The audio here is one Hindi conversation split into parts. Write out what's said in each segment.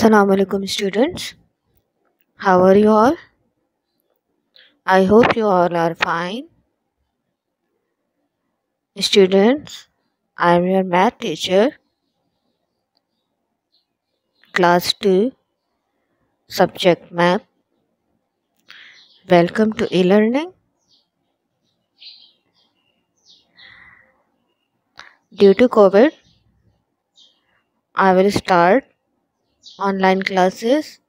Assalamu alaikum students. How are you all? I hope you all are fine. Students, I am your math teacher, class 2, subject math. Welcome to e-learning. Due to COVID, I will start online classes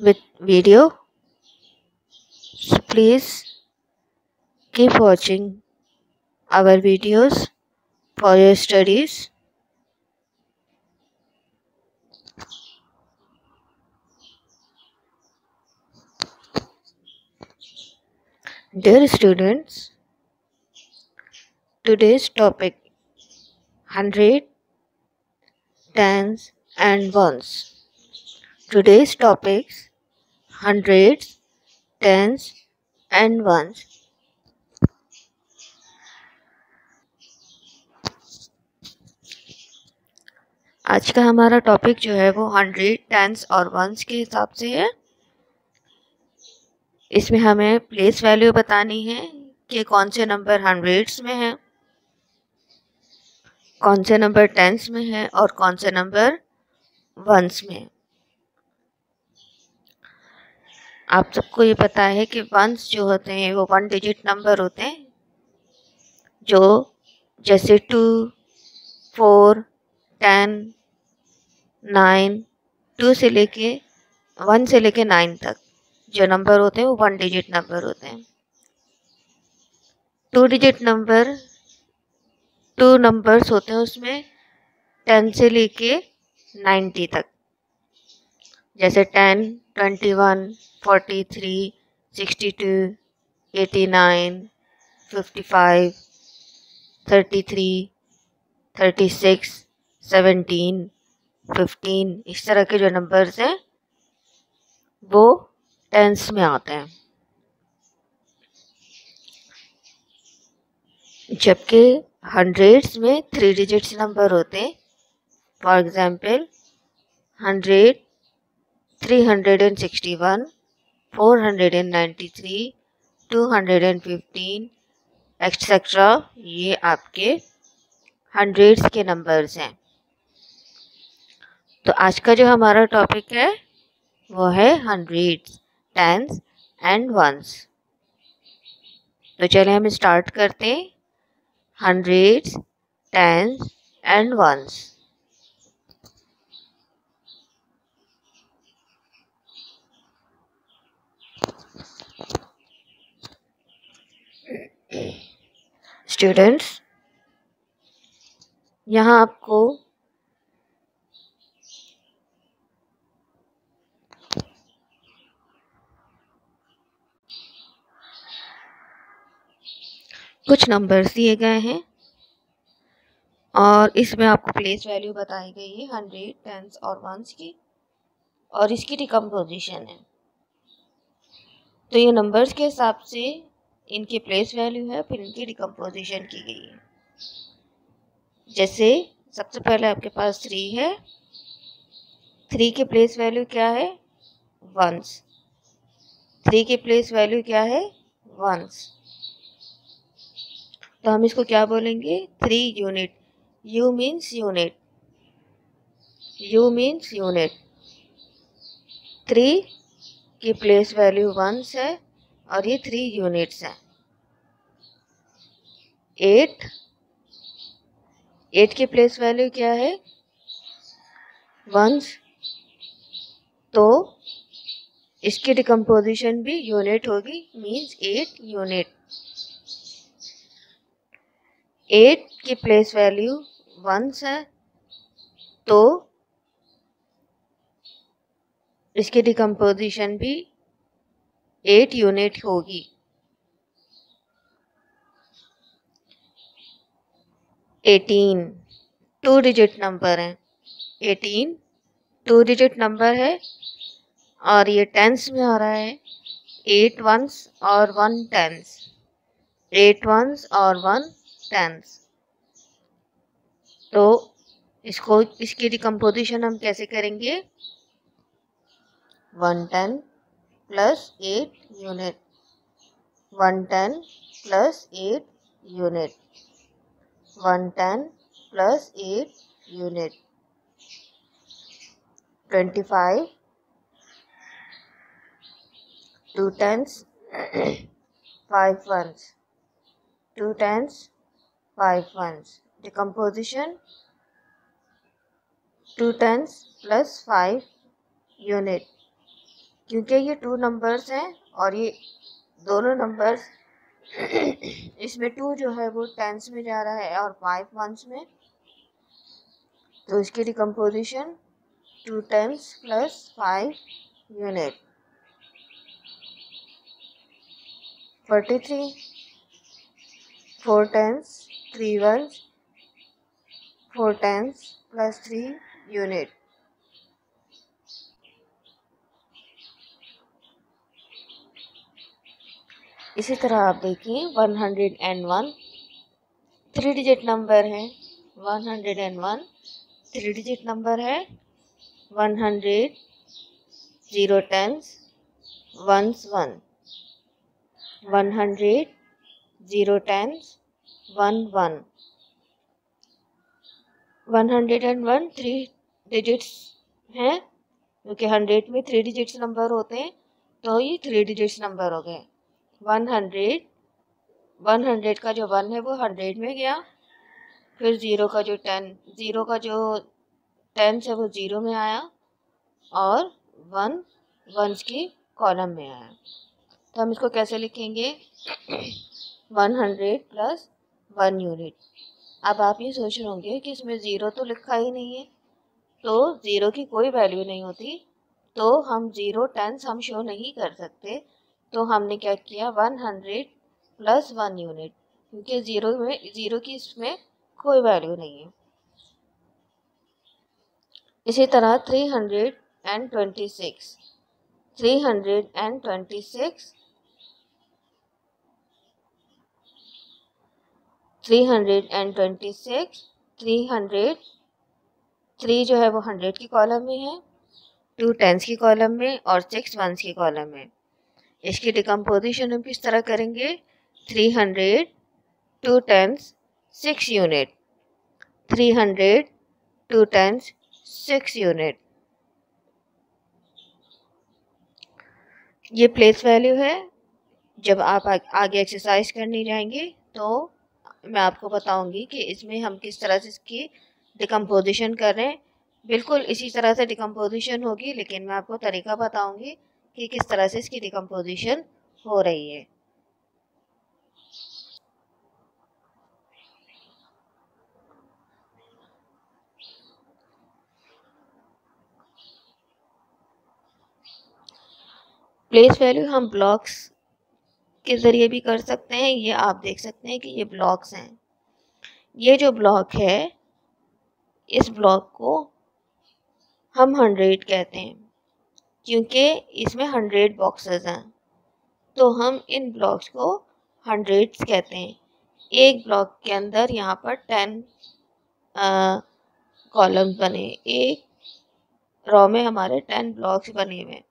with video. So please keep watching our videos for your studies. Dear students, today's topic 100, tens and ones. Today's topics hundreds, tens and ones. आज का हमारा टॉपिक जो है वो 100, टेंस और वंस के हिसाब से है। इसमें हमें प्लेस वैल्यू बतानी है कि कौन से नंबर हंड्रेड्स में है, कौन से नंबर टेंस में है और कौन से नंबर वंस में है। आप सबको ये पता है कि वंस जो होते हैं वो 1 डिजिट नंबर होते हैं, जो जैसे 2, 4, 10, 9, 2 से लेके 1 से लेके 9 तक जो नंबर होते हैं वो 1 डिजिट नंबर होते हैं। 2 डिजिट नंबर 2 नंबर्स होते हैं, उसमें 10 से लेके 90 तक, जैसे 10, 21, 43, 62, 89, 55, 33, 36, 17, 15, इस तरह के जो नंबर्स हैं वो टेंस में आते हैं। जबकि हंड्रेड्स में 3 डिजिट्स नंबर होते हैं। फॉर एग्जाम्पल 100, 361, 493, 215, एक्सेट्रा, ये आपके हंड्रेड्स के नंबर्स हैं। तो आज का जो हमारा टॉपिक है वो है हंड्रेड्स, टेंस एंड वंस। तो चलिए हम स्टार्ट करते हैं। Hundreds, tens and ones. Students, यहाँ आपको कुछ नंबर्स दिए गए हैं और इसमें आपको प्लेस वैल्यू बताई गई है 100, टेंस और वंस की, और इसकी डिकम्पोजिशन है। तो ये नंबर्स के हिसाब से इनकी प्लेस वैल्यू है, फिर इनकी डिकम्पोजिशन की गई है। जैसे सबसे पहले आपके पास 3 है। 3 की प्लेस वैल्यू क्या है? वंस। 3 की प्लेस वैल्यू क्या है? वंस। तो हम इसको क्या बोलेंगे? 3 unit. U means unit. U means unit. 3 की प्लेस वैल्यू वंस है और ये 3 यूनिट्स हैं। 8 की प्लेस वैल्यू क्या है? वंस। तो इसकी डिकम्पोजिशन भी यूनिट होगी, मीन्स 8 यूनिट। 8 की प्लेस वैल्यू वंस है, तो इसकी डिकम्पोजिशन भी 8 यूनिट होगी। 18 2 डिजिट नंबर है। 18 2 डिजिट नंबर है और ये टेंस में आ रहा है। 8 वंस और 1 टेंस। 8 वंस और 1 टेंस। तो इसकी डिकम्पोजिशन हम कैसे करेंगे? 110 plus 8 unit, 110 plus 8 unit, 110 plus 8 unit, 25 2 tens 5 ones, 2 tens 5 ones. Decomposition 2 tens plus 5 unit, क्योंकि ये 2 नंबर्स हैं और ये दोनों नंबर्स इसमें 2 जो है वो टेंस में जा रहा है और 5 वंस में, तो इसकी decomposition 2 tens plus 5 unit, 43 4 tens 3 ones, 4 tens plus 3 unit, इसी तरह आप देखिए 101 3 डिजिट नंबर है, 101 3 डिजिट नंबर है, 100 0 टेंस वंस 1, 100 0 टेंस 1 1, 101 3 डिजिट्स हैं, क्योंकि 100 में 3 डिजिट्स नंबर होते हैं तो ये 3 डिजिट्स नंबर हो गए। 100 का जो 1 है वो 100 में गया, फिर 0 का जो 10 है वो 0 में आया और 1 वंस की कॉलम में आया। तो हम इसको कैसे लिखेंगे? 100 प्लस 1 यूनिट। अब आप ये सोच रहे होंगे कि इसमें 0 तो लिखा ही नहीं है, तो 0 की कोई वैल्यू नहीं होती, तो हम 0 टेंस हम शो नहीं कर सकते। तो हमने क्या किया? 100 प्लस 1 यूनिट, क्योंकि 0 की इसमें कोई वैल्यू नहीं है। इसी तरह 326 326 326 300 3 जो है वो 100 की कॉलम में है, 2 टेंस की कॉलम में और 6 वंस की कॉलम में। इसकी डिकम्पोजिशन हम किस तरह करेंगे? 300 2 टेंस 6 यूनिट, 300 2 टेंस 6 यूनिट। ये प्लेस वैल्यू है। जब आप आगे एक्सरसाइज करने जाएंगे तो मैं आपको बताऊंगी कि इसमें हम किस तरह से इसकी डिकम्पोजिशन कर रहे हैं। बिल्कुल इसी तरह से डिकम्पोजिशन होगी, लेकिन मैं आपको तरीका बताऊंगी कि किस तरह से इसकी डिकम्पोजिशन हो रही है। प्लेस वैल्यू हम ब्लॉक्स के ज़रिए भी कर सकते हैं। ये आप देख सकते हैं कि ये ब्लॉक्स हैं। ये जो ब्लॉक है, इस ब्लॉक को हम 100 कहते हैं, क्योंकि इसमें 100 बॉक्सेस हैं, तो हम इन ब्लॉक्स को 100s कहते हैं। एक ब्लॉक के अंदर यहाँ पर 10 कॉलम्स बने, एक रो में हमारे 10 ब्लॉक्स बने हुए,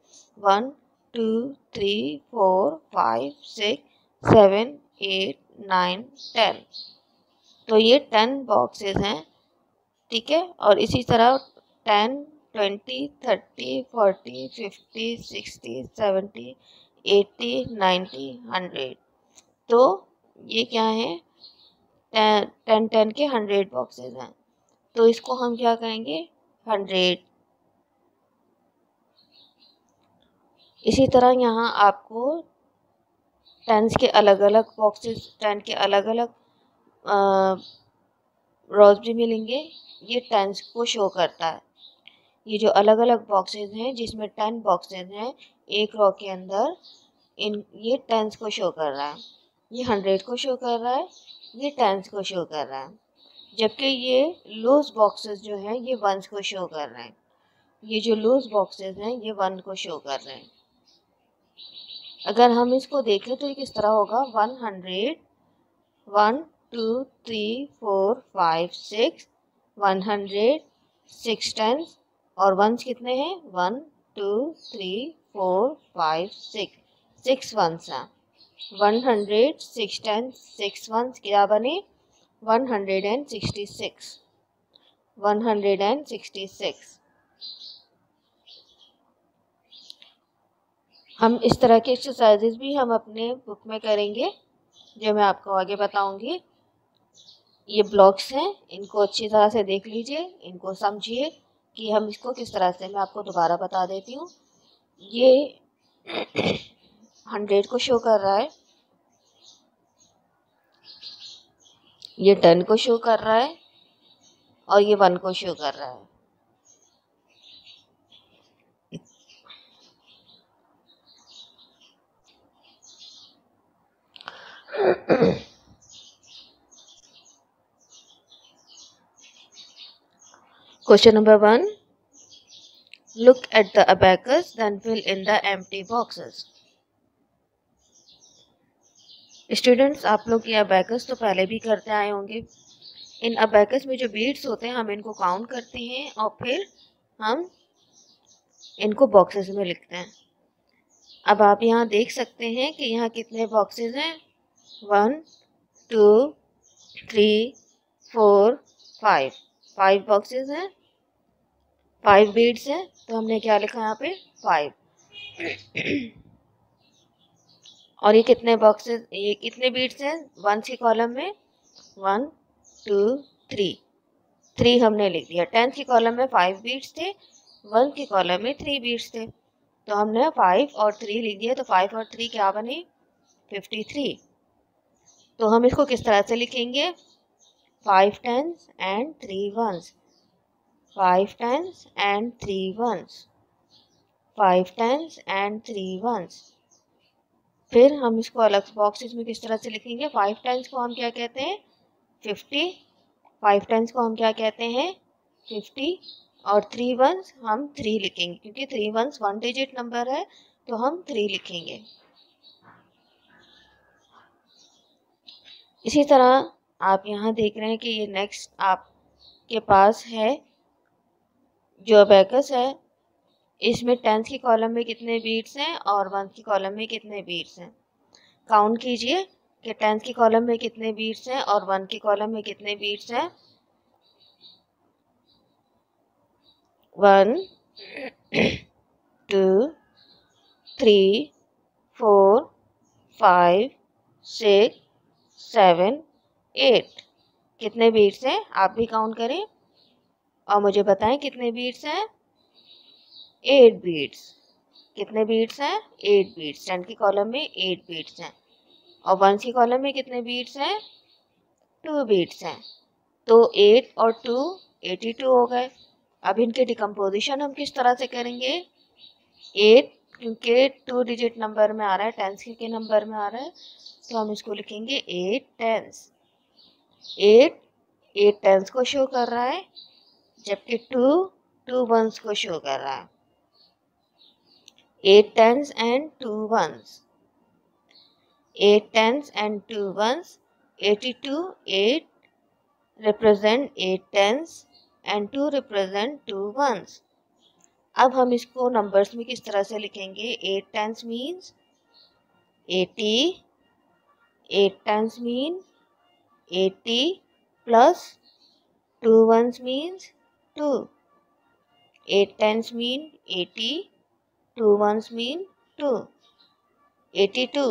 1 2 3 4 5 6 7 8 9 10, तो ये 10 बॉक्सेस हैं, ठीक है। और इसी तरह 10 20 30 40 50 60 70 80 90 100, तो ये क्या है? 10 के 100 बॉक्सेस हैं, तो इसको हम क्या कहेंगे? 100। इसी तरह यहाँ आपको टेंस के अलग अलग बॉक्सेस, 10 के अलग अलग रोज भी मिलेंगे। ये टेंस को शो करता है। ये जो अलग अलग बॉक्सेस हैं, जिसमें 10 बॉक्सेस हैं एक रो के अंदर, ये टेंस को शो कर रहा है, ये 100 को शो कर रहा है, ये टेंस को शो कर रहा है। जबकि ये लूज बॉक्सेस जो हैं ये वंस को शो कर रहे हैं। ये जो लूज बॉक्सेस हैं ये 1 को शो कर रहे हैं। अगर हम इसको देखें तो ये किस तरह होगा? 100 1 2 3 4 5 6 100, 6 टेंस और वंस कितने हैं 1 2 3 4 5 6 वंस हैं 100, 6 टेंस 6 वंस क्या बने 166 166। हम इस तरह के एक्सरसाइजेस भी हम अपने बुक में करेंगे जो मैं आपको आगे बताऊंगी। ये ब्लॉक्स हैं, इनको अच्छी तरह से देख लीजिए, इनको समझिए कि हम इसको किस तरह से, मैं आपको दोबारा बता देती हूँ। ये 100 को शो कर रहा है, ये 10 को शो कर रहा है और ये 1 को शो कर रहा है। Question number 1. Look at the abacus, then fill in the empty boxes. Students, आप लोग ये अबैकस तो पहले भी करते आए होंगे। इन अबैकस में जो बीट्स होते हैं हम इनको काउंट करते हैं और फिर हम इनको बॉक्सेस में लिखते हैं। अब आप यहाँ देख सकते हैं कि यहाँ कितने बॉक्सेस हैं 1 2 3 4 5 बॉक्सेस हैं, 5 बीट्स हैं, तो हमने क्या लिखा यहाँ पे 5। और ये कितने बॉक्सेस, ये कितने बीट्स हैं वंस की कॉलम में 1 2 3 हमने लिख दिया। 10 की कॉलम में 5 बीट्स थे, 1 की कॉलम में 3 बीट्स थे, तो हमने 5 और 3 लिख दिया। तो 5 और 3 क्या बने 53। तो हम इसको किस तरह से लिखेंगे 5 tens and 3 ones, 5 tens and 3 ones, 5 tens and 3 ones. फिर हम इसको अलग बॉक्सेस में किस तरह से लिखेंगे 5 टेंस को हम क्या कहते हैं 50, 5 टेंस को हम क्या कहते हैं 50 और 3 वंस हम 3 लिखेंगे क्योंकि 3 वंस 1 डिजिट नंबर है तो हम 3 लिखेंगे। इसी तरह आप यहाँ देख रहे हैं कि ये नेक्स्ट आपके पास है जो अबैकस है, इसमें 10 की कॉलम में कितने बीट्स हैं और 1 की कॉलम में कितने बीट्स हैं। काउंट कीजिए कि 10 की कॉलम में कितने बीट्स हैं और 1 की कॉलम में कितने बीट्स हैं। 1 2 3 4 5 6 7 8 कितने बीट्स हैं आप भी काउंट करें और मुझे बताएं कितने बीट्स हैं 8 बीट्स। कितने बीट्स हैं 8 बीट्स। 10 की कॉलम में 8 बीट्स हैं और 1 की कॉलम में कितने बीट्स हैं 2 बीट्स हैं। तो 8 और 2 82 हो गए। अब इनके डिकम्पोजिशन हम किस तरह से करेंगे 8 क्योंकि 2 डिजिट नंबर में आ रहा है, टेंस के नंबर में आ रहा है, तो हम इसको लिखेंगे 8 टेंस। 8 टेंस को शो कर रहा है जबकि 2 वंस को शो कर रहा है। 8 tens and 2 ones, 8 tens and 2 ones 82, 8 represent 8 tens and 2 represent 2 ones। अब हम इसको नंबर्स में किस तरह से लिखेंगे 8 tens means 80, 8 tens mean 80 plus 2 ones means 2, 8 tens mean 80, 2 ones mean 2, 82।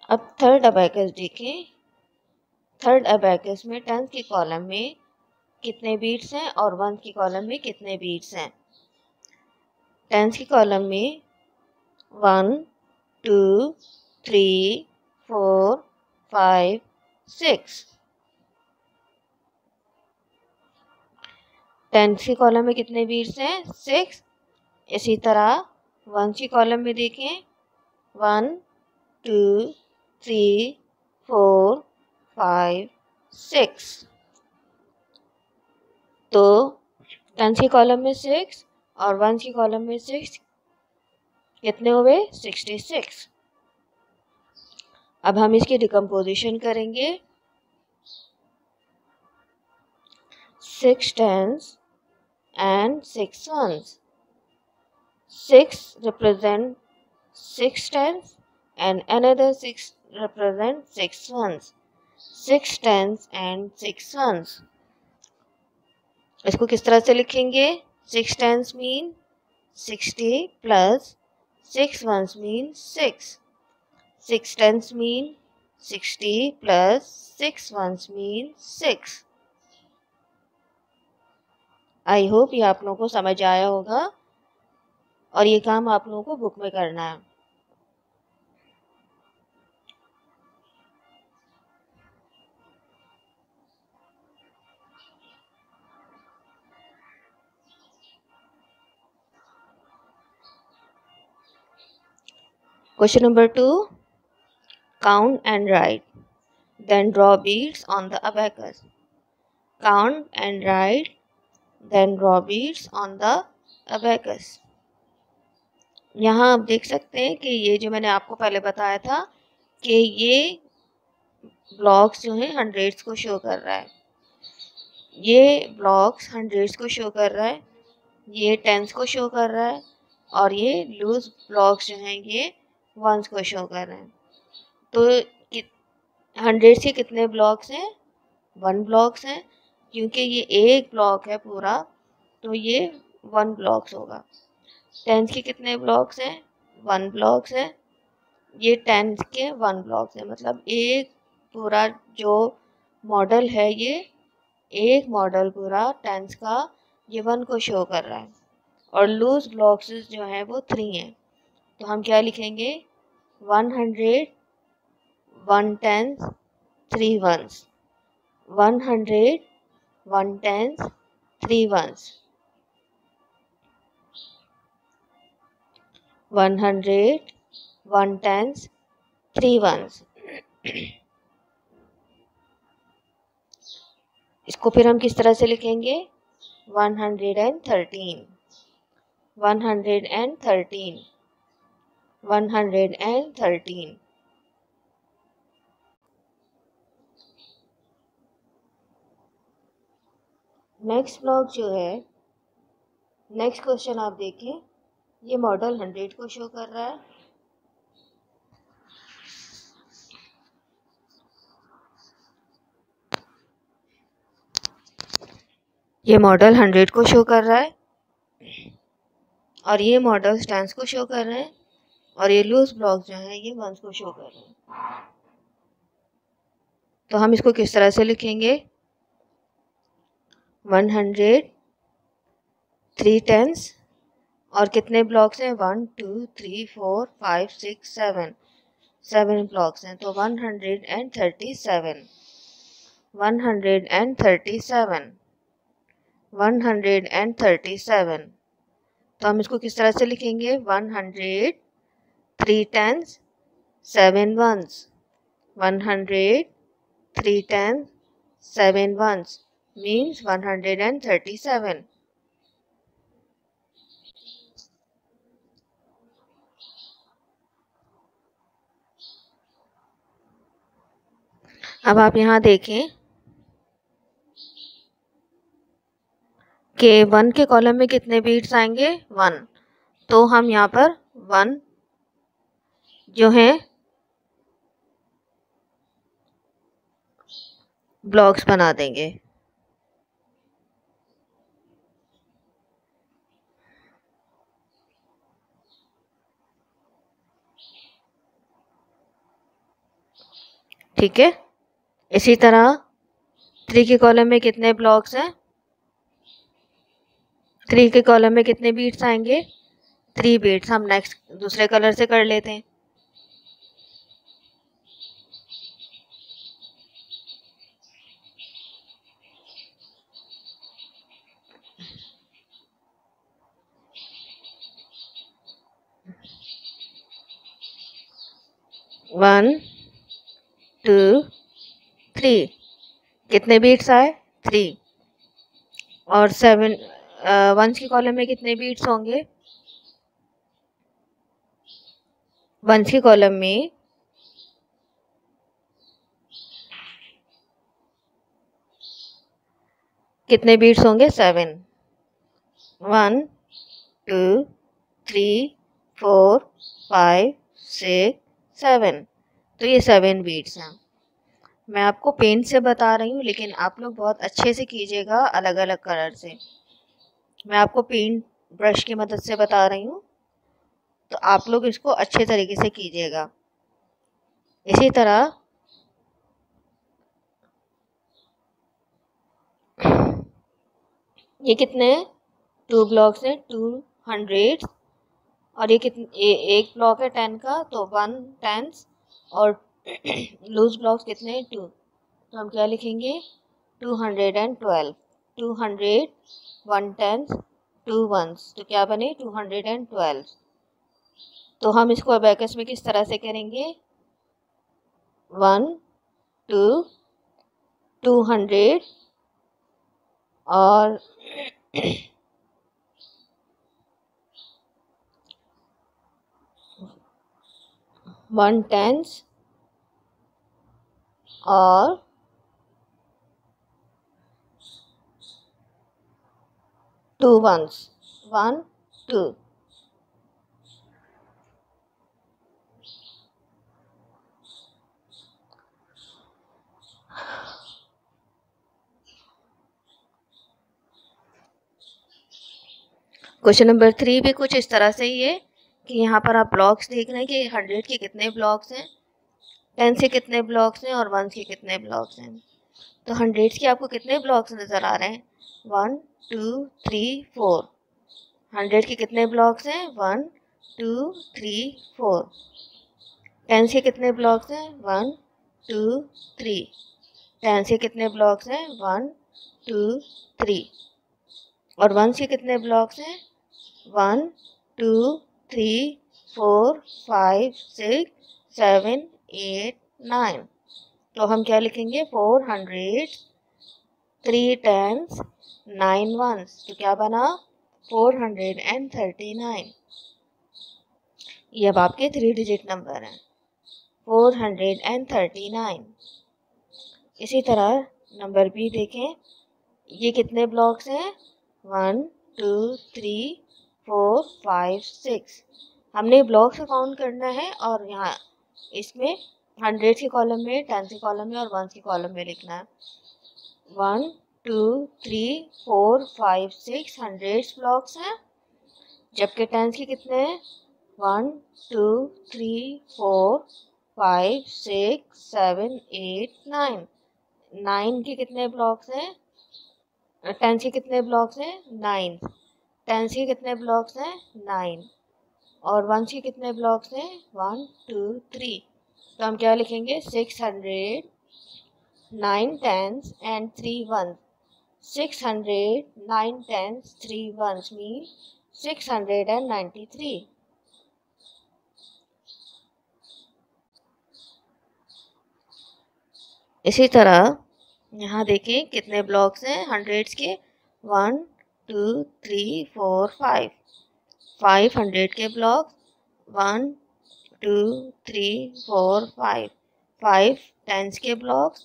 अब थर्ड अबैकस देखें। थर्ड अबैकस में 10 की कॉलम में कितने बीट्स हैं और 1 की कॉलम में कितने बीट्स हैं। 10 की कॉलम में 1 2 3 4 5 6। 10 की कॉलम में कितने बीट्स हैं 6। इसी तरह 1 की कॉलम में देखें 1 2 3 4 5 6। तो 10 की कॉलम में 6 और 1 की कॉलम में 6 कितने हुए 66। अब हम इसकी डिकम्पोजिशन करेंगे। 6 tens and 6 ones. 6 represent 6 tens and another 6 represent 6 ones. 6 tens and 6 ones. इसको किस तरह से लिखेंगे? 6 tens mean 60 plus 6 ones mean 6. 6 tens mean 60 plus 6 ones mean 6. I hope ये आप लोगों को समझ आया होगा और ये काम आप लोगों को बुक में करना है। Question number 2. Count and write. Then draw beads on the abacus. Count and write. Then draw beads on the abacus. यहाँ आप देख सकते हैं कि ये जो मैंने आपको पहले बताया था कि ये ब्लॉक्स जो हैं हंड्रेड्स को शो कर रहा है, ये ब्लॉक्स हंड्रेड्स को शो कर रहा है, ये टेंस को शो कर रहा है और ये लूज ब्लॉक्स जो हैं ये वंस को शो कर रहे हैं। तो हंड्रेड्स के कितने ब्लॉक्स हैं? 1 ब्लॉक्स हैं, क्योंकि ये एक ब्लॉक है पूरा तो ये 1 ब्लॉक्स होगा। टेंस के कितने ब्लॉक्स हैं? 1 ब्लॉक्स है, ये टेंस के 1 ब्लॉक्स है, मतलब एक पूरा जो मॉडल है ये एक मॉडल पूरा टेंस का ये 1 को शो कर रहा है और लूज ब्लॉक्स जो हैं वो 3 हैं। तो हम क्या लिखेंगे? 100 1 tens 3 ones. 100 1 tens 3 ones. 100 1 tens 3 ones. इसको फिर हम किस तरह से लिखेंगे? 113 113 113। नेक्स्ट ब्लॉक जो है, नेक्स्ट क्वेश्चन आप देखिए, ये मॉडल 100 को शो कर रहा है, ये मॉडल 100 को शो कर रहा है और ये मॉडल टेंस को शो कर रहे हैं और ये लूज ब्लॉक जो हैं ये वंस को शो कर रहे हैं। तो हम इसको किस तरह से लिखेंगे? 100 3 टेंस और कितने ब्लॉक्स हैं? 1 2 3 4 5 6 7 7 ब्लॉक्स हैं, तो 137 137 137। तो हम इसको किस तरह से लिखेंगे? 100 3 tens 7 ones. 100 3 tens 7 ones means 137। अब आप यहाँ देखें कि 1 के कॉलम में कितने बीट्स आएंगे? 1। तो हम यहाँ पर 1 जो है ब्लॉक्स बना देंगे। ठीक है, इसी तरह 3 के कॉलम में कितने ब्लॉक्स हैं? 3 के कॉलम में कितने बीट्स आएंगे? 3 बीट्स। हम नेक्स्ट दूसरे कलर से कर लेते हैं। वन 2 3 कितने बीट्स आए? 3। और 7 वंस के कॉलम में कितने बीट्स होंगे? वंस के कॉलम में कितने बीट्स होंगे? 7। 1 2 3 4 5 6 7। तो ये 7 बीट्स हैं। मैं आपको पेन से बता रही हूँ, लेकिन आप लोग बहुत अच्छे से कीजिएगा अलग अलग कलर से। मैं आपको पेंट ब्रश की मदद से बता रही हूँ, तो आप लोग इसको अच्छे तरीके से कीजिएगा। इसी तरह ये कितने 2 ब्लॉक्स हैं? 200। और ये कितने एक ब्लॉक है 10 का, तो 1 10 और लूज ब्लॉक्स कितने हैं? 2। तो हम क्या लिखेंगे? 212। 200 1 10 2 1s, तो क्या बने? 212। तो हम इसको अबैकस में किस तरह से करेंगे? 1 2 200 और 1 10 और 2 1s। 1 2। क्वेश्चन नंबर 3 भी कुछ इस तरह से ही है कि यहाँ पर आप ब्लॉक्स देख रहे हैं कि 100 के कितने ब्लॉक्स हैं, 10 के कितने ब्लॉक्स हैं और 1 के कितने ब्लॉक्स हैं। तो 100 के आपको कितने ब्लॉक्स नज़र आ रहे हैं? 1 2 3 4। 100 के कितने ब्लॉक्स हैं? 1 2 3 4। 10 के कितने ब्लॉक्स हैं? 1 2 3। 10 के कितने ब्लॉक्स हैं? 1 2 3। और 1 के कितने ब्लॉक्स हैं? 1 2 3 4 5 6 7 8 9। तो हम क्या लिखेंगे? 400 3 10s 9 1s। तो क्या बना? 439। ये अब आपके 3 डिजिट नंबर हैं, 439। इसी तरह नंबर बी देखें, ये कितने ब्लॉक्स हैं? 1 2 3 4 5 6। हमने ब्लॉक्स का काउंट करना है और यहाँ इसमें 100 के कॉलम में, 10 के कॉलम में और 1 के कॉलम में लिखना है। 1 2 3 4 5 6 100 ब्लॉक्स हैं, जबकि 10 के कितने हैं? 1 2 3 4 5 6 7 8 9। 9 के कितने ब्लॉक्स हैं? 10 के कितने ब्लॉक्स हैं? 9। 10 के कितने ब्लॉक्स हैं? 9। और 1 के कितने ब्लॉक्स हैं? 1 2 3। तो हम क्या लिखेंगे? 600 9 10s and 3 1s। 600 9 10s 3 1s mean 693। इसी तरह यहाँ देखिए कितने ब्लॉक्स हैं 100 के? 1 2 3 4 5। 500 के ब्लॉक 1 2 3 4 5। 5 10s के ब्लॉक्स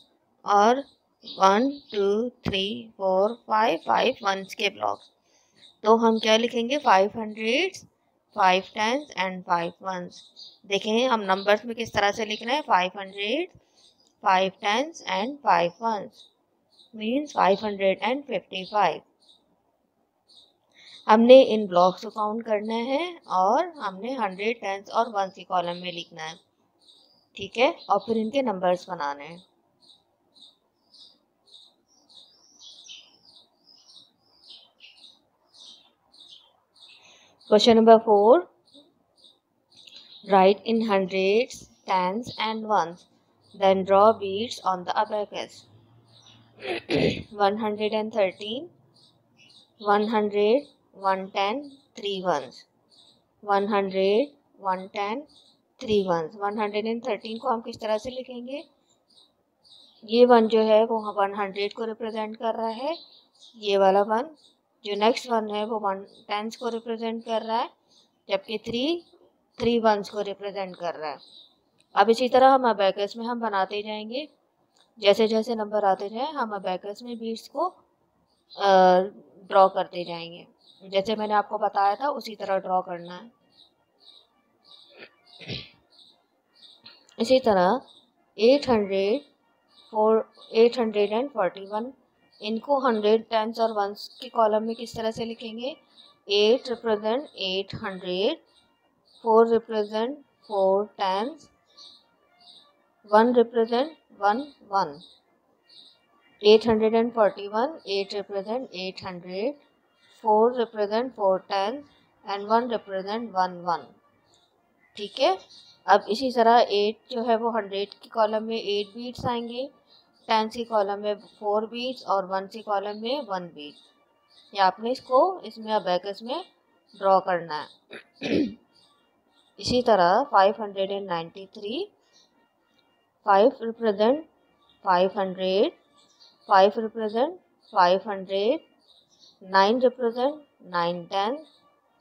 और 1 2 3 4 5 5 1s के ब्लॉक्स। तो हम क्या लिखेंगे? 500 5 10s एंड 5 1s। देखें हम नंबर्स में किस तरह से लिख रहे हैं? 500 5 10s and 5 1s means 555। हमने इन ब्लॉक्स को काउंट करना है और हमने 100 10s और 1s की कॉलम में लिखना है, ठीक है? और फिर इनके नंबर्स बनाने हैं। Question number 4, right in 100s 10s and 1s, then draw beads on the abacus। 113 100 110 3 1s। 100 110 3 1s। 113 को हम किस तरह से लिखेंगे? ये 1 जो है वो 100 को रिप्रेजेंट कर रहा है, ये वाला 1। जो नेक्स्ट 1 है वो 110 को रिप्रेजेंट कर रहा है, जबकि 3 3 वंस को रिप्रेजेंट कर रहा है। अब इसी तरह हम अबैकस में हम बनाते जाएंगे, जैसे जैसे नंबर आते जाए हम अबैकस में बीट्स को ड्रॉ करते जाएंगे। जैसे मैंने आपको बताया था उसी तरह ड्रॉ करना है। इसी तरह 841 इनको 100 टेंस और वंस के कॉलम में किस तरह से लिखेंगे? 8 represent 800, 4 represent 4 tense, 1 represent 1 1। 841, 8 represent 800, 4 represent 4 tens and 1 represent 1 1। ठीक है। अब इसी तरह 8 जो है वो 100 की कॉलम में 8 बीट्स आएंगे, 10 की कॉलम में 4 बीट्स और 1 की कॉलम में 1 बीट। ये आपने इसको इसमें अबैकस में ड्रॉ करना है। इसी तरह 593, 5 represent 500, 5 represent 500, 9 represent 9 tens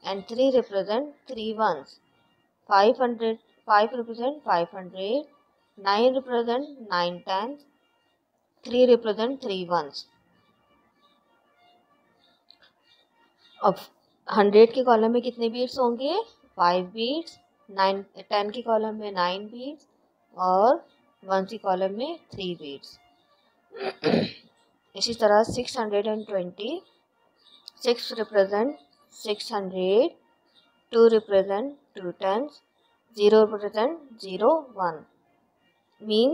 and 3 represent 3 ones। 5 represent 500, 9 represent 9 tens, 3 represent 3 ones। अब 100 के कॉलम में कितने बीट्स होंगे? 5 बीट्स, 10 की कॉलम में 9 बीट्स और 1 की कॉलम में 3 बीट्स। इसी तरह 620, 6 represent 600, 2 represent 2 tens, 0 represent 0 1। Mean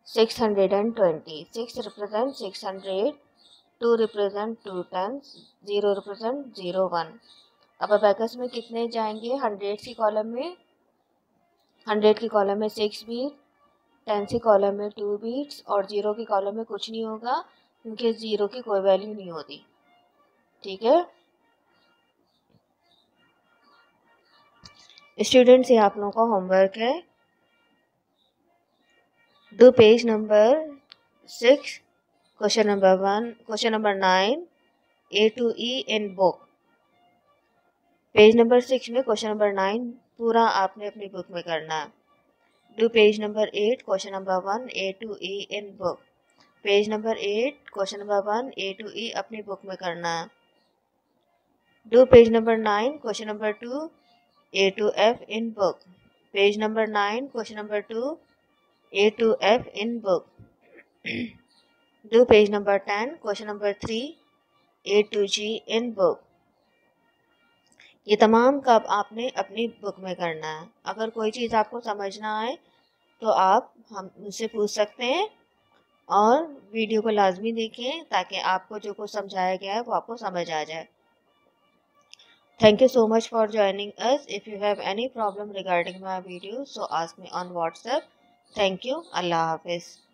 620, 6 represent 600, 2 represent 2 tens, 0 represent 0 1। अब अबैकस में कितने जाएंगे? 100 की कॉलम में 100 की कॉलम में 6 बीट, 10 की कॉलम में 2 बीट्स और 0 की कॉलम में कुछ नहीं होगा क्योंकि 0 की कोई वैल्यू नहीं होती। ठीक है स्टूडेंट्स, ये आप लोगों का होमवर्क है। Do page number 6, question number 1, question number 9 A to E in book. Page number 6 में क्वेश्चन नंबर 9 पूरा आपने अपनी बुक में करना है। Do page number 8, question number 1 A to E in book. Page number 8, question number 1 A to E अपनी बुक में करना है। Do page number 9, question number 2 A to F in book। Page number 9, question number 2 A to F in book। Do page number 10, question number 3 A to G in book। ये तमाम का आपने अपनी बुक में करना है। अगर कोई चीज़ आपको समझ ना आए तो आप हम मुझसे पूछ सकते हैं और वीडियो को लाजमी देखें ताकि आपको जो कुछ समझाया गया है वो आपको समझ आ जाए। Thank you so much for joining us. If you have any problem regarding my video, so ask me on WhatsApp. Thank you. Allah Hafiz.